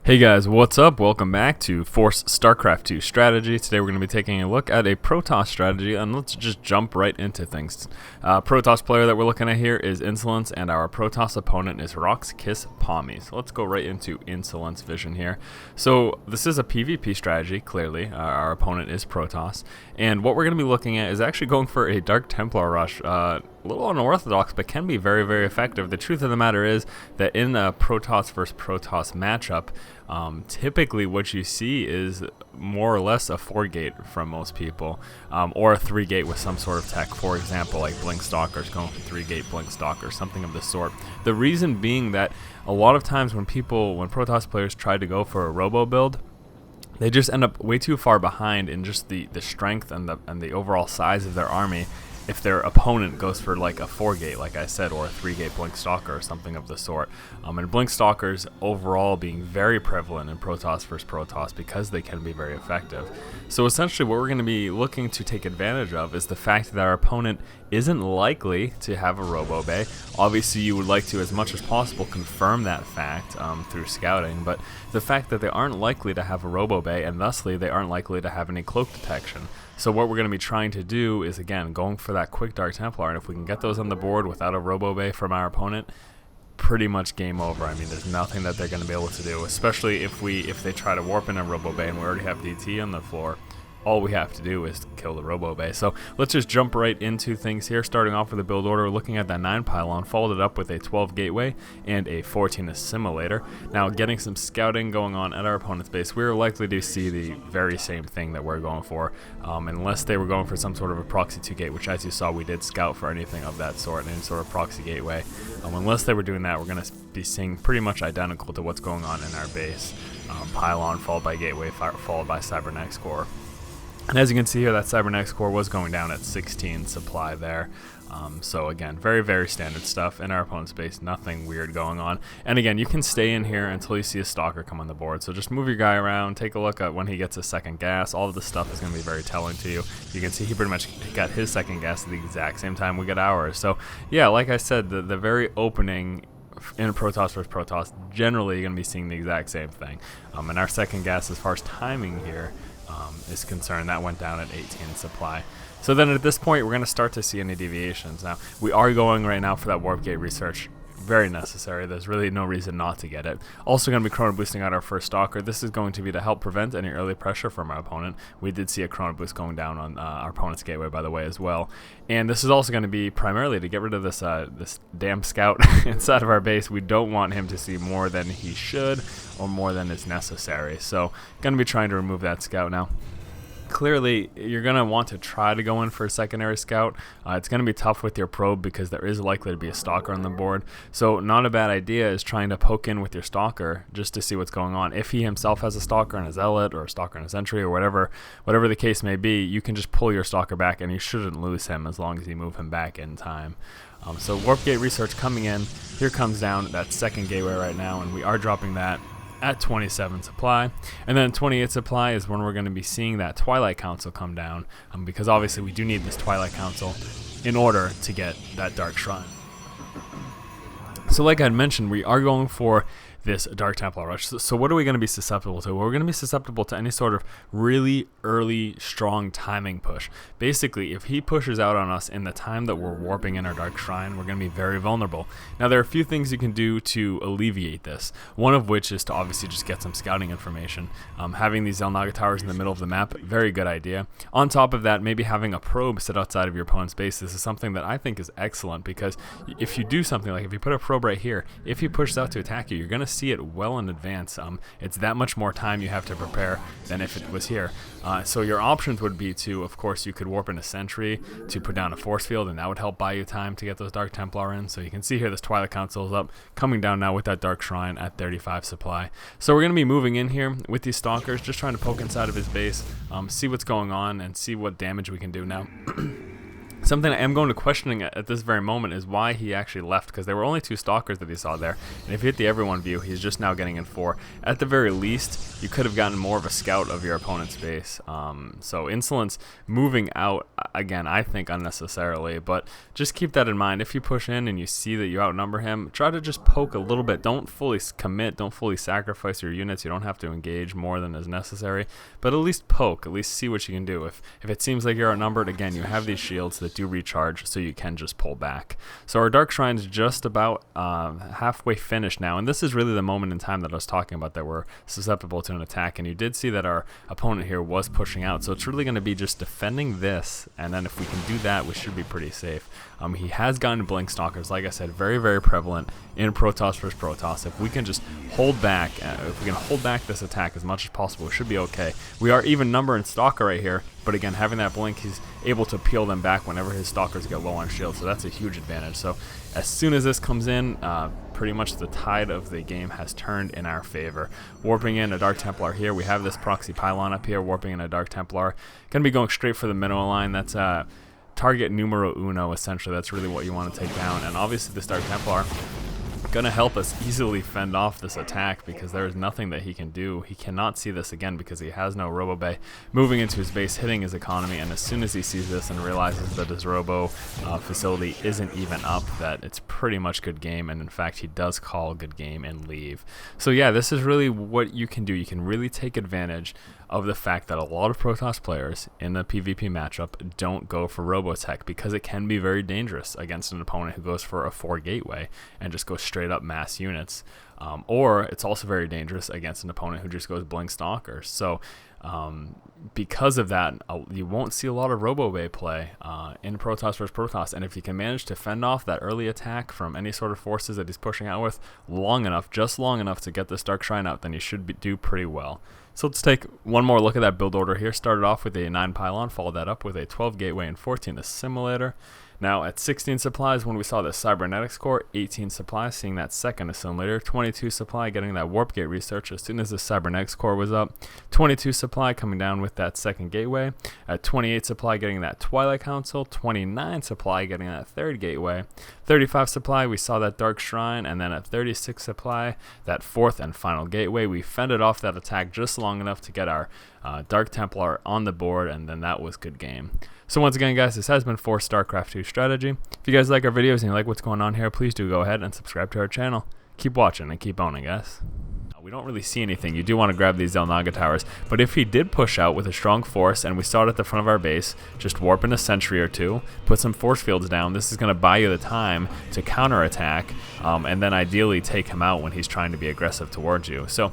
Hey guys, what's up? Welcome back to Force StarCraft 2 Strategy. Today we're going to be taking a look at a Protoss strategy, and let's just jump right into things. Protoss player that we're looking at here is Insolence, and our Protoss opponent is Rock's Kiss Pommy. So let's go right into Insolence vision here. So this is a PvP strategy, clearly. Our opponent is Protoss, and what we're going to be looking at is actually going for a Dark Templar rush. A little unorthodox, but can be very, very effective. The truth of the matter is that in a Protoss versus Protoss matchup, typically what you see is more or less a 4-gate from most people, or a 3-gate with some sort of tech, for example, like Blink Stalkers, going for 3-gate Blink Stalkers, something of the sort. The reason being that a lot of times when Protoss players try to go for a robo build, they just end up way too far behind in just the strength and the overall size of their army if their opponent goes for like a 4-gate, like I said, or a 3-gate Blink Stalker or something of the sort. And Blink Stalkers overall being very prevalent in Protoss versus Protoss because they can be very effective. So essentially what we're going to be looking to take advantage of is the fact that our opponent isn't likely to have a Robo Bay. Obviously you would like to, as much as possible, confirm that fact through scouting, but the fact that they aren't likely to have a Robo Bay, and thusly they aren't likely to have any cloak detection. So what we're going to be trying to do is, again, going for that quick Dark Templar, and if we can get those on the board without a Robo Bay from our opponent, pretty much game over. I mean, there's nothing that they're going to be able to do, especially if they try to warp in a Robo Bay and we already have DT on the floor. All we have to do is kill the Robo Bay. So let's just jump right into things here, starting off with the build order, looking at that 9 Pylon, followed it up with a 12 Gateway and a 14 Assimilator. Now, getting some scouting going on at our opponent's base, we're likely to see the very same thing that we're going for, unless they were going for some sort of a proxy 2-gate, which, as you saw, we did scout for anything of that sort, any sort of proxy gateway. Unless they were doing that, we're going to be seeing pretty much identical to what's going on in our base. Pylon followed by Gateway, followed by Cybernetics Core. And as you can see here, that Cybernetics Core was going down at 16 supply there. So again, very, very standard stuff in our opponent's base, nothing weird going on. And again, you can stay in here until you see a Stalker come on the board. So just move your guy around, take a look at when he gets his second gas. All of this stuff is going to be very telling to you. You can see he pretty much got his second gas at the exact same time we got ours. So yeah, like I said, the very opening in a Protoss versus Protoss, generally you're going to be seeing the exact same thing. And our second gas, as far as timing here, is concerned, that went down at 18 supply. So then at this point we're going to start to see any deviations. Now we are going right now for that warp gate research, very necessary. There's really no reason not to get it. Also going to be chrono boosting out our first Stalker. This is going to be to help prevent any early pressure from our opponent. We did see a chrono boost going down on our opponent's gateway, by the way, as well. And this is also going to be primarily to get rid of this this damn scout inside of our base. We don't want him to see more than he should or more than is necessary. So going to be trying to remove that scout now. Clearly, you're going to want to try to go in for a secondary scout. It's going to be tough with your probe because there is likely to be a Stalker on the board. So not a bad idea is trying to poke in with your Stalker just to see what's going on. If he himself has a Stalker and a Zealot or a Stalker and a Sentry or whatever the case may be, you can just pull your Stalker back and you shouldn't lose him as long as you move him back in time. So Warp Gate Research coming in. Here comes down that second gateway right now, and we are dropping that at 27 supply, and then 28 supply is when we're going to be seeing that Twilight Council come down, because obviously we do need this Twilight Council in order to get that Dark Shrine. So like I had mentioned, we are going for this Dark Templar rush. So what are we going to be susceptible to? Well, we're going to be susceptible to any sort of really early, strong timing push. Basically, if he pushes out on us in the time that we're warping in our Dark Shrine, we're going to be very vulnerable. Now, there are a few things you can do to alleviate this, one of which is to obviously just get some scouting information. Having these Xel'Naga towers in the middle of the map, very good idea. On top of that, maybe having a probe sit outside of your opponent's base. This is something that I think is excellent, because if you do something like, if you put a probe right here, if he pushes out to attack you, you're going to see it well in advance. It's that much more time you have to prepare than if it was here. So your options would be to, of course, you could warp in a Sentry to put down a force field, and that would help buy you time to get those Dark Templar in. So you can see here this Twilight Council is up, coming down now with that Dark Shrine at 35 supply. So we're going to be moving in here with these Stalkers, just trying to poke inside of his base, see what's going on, and see what damage we can do now. Something I am going to questioning at this very moment is why he actually left, because there were only 2 stalkers that he saw there, and if you hit the everyone view, he's just now getting in 4. At the very least, you could have gotten more of a scout of your opponent's base. So Insolence moving out, again, I think unnecessarily, but just keep that in mind. If you push in and you see that you outnumber him, try to just poke a little bit. Don't fully commit, don't fully sacrifice your units. You don't have to engage more than is necessary, but at least poke, at least see what you can do. If it seems like you're outnumbered, again, you have these shields that do recharge, so you can just pull back. So our Dark Shrine's just about halfway finished now, and this is really the moment in time that I was talking about that we're susceptible to an attack, and you did see that our opponent here was pushing out, so it's really going to be just defending this, and then if we can do that, we should be pretty safe. He has gotten Blink Stalkers, like I said, very, very prevalent in Protoss versus Protoss. If we can just hold back, if we can hold back this attack as much as possible, we should be okay. We are even number in Stalker right here, but again, having that Blink, he's able to peel them back whenever his Stalkers get low on shield, so that's a huge advantage. So as soon as this comes in, pretty much the tide of the game has turned in our favor. Warping in a Dark Templar here, we have this proxy Pylon up here, warping in a Dark Templar. Gonna be going straight for the mineral line. That's target numero uno, essentially. That's really what you want to take down, and obviously this Dark Templar gonna help us easily fend off this attack because there is nothing that he can do. He cannot see this again because he has no Robo Bay moving into his base, hitting his economy, and as soon as he sees this and realizes that his Robo facility isn't even up, that it's pretty much good game, and in fact he does call good game and leave. So yeah, this is really what you can do. You can really take advantage of the fact that a lot of Protoss players in the PvP matchup don't go for Robotech because it can be very dangerous against an opponent who goes for a 4 gateway and just goes straight up mass units. Or it's also very dangerous against an opponent who just goes Blink Stalkers. So because of that, you won't see a lot of Robo Bay play in Protoss versus Protoss, and if you can manage to fend off that early attack from any sort of forces that he's pushing out with long enough, just long enough to get this Dark Shrine out, then you should do pretty well. So let's take one more look at that build order here. Started off with a 9 Pylon, followed that up with a 12 Gateway and 14 Assimilator. Now at 16 supplies when we saw the Cybernetics Core, 18 supplies, seeing that second Assimilator, 22 supply getting that Warp Gate research as soon as the Cybernetics Core was up, 22 supply coming down with that second Gateway, at 28 supply getting that Twilight Council, 29 supply getting that third Gateway, 35 supply we saw that Dark Shrine, and then at 36 supply that fourth and final Gateway. We fended off that attack just long enough to get our Dark Templar on the board, and then that was good game. So once again, guys, this has been for StarCraft 2 Strategy. If you guys like our videos and you like what's going on here, please do go ahead and subscribe to our channel. Keep watching and keep owning, guys. We don't really see anything. You do want to grab these Zelnaga towers, but if he did push out with a strong force and we saw it at the front of our base, just warp in a sentry or two, put some force fields down. This is going to buy you the time to counterattack and then ideally take him out when he's trying to be aggressive towards you. So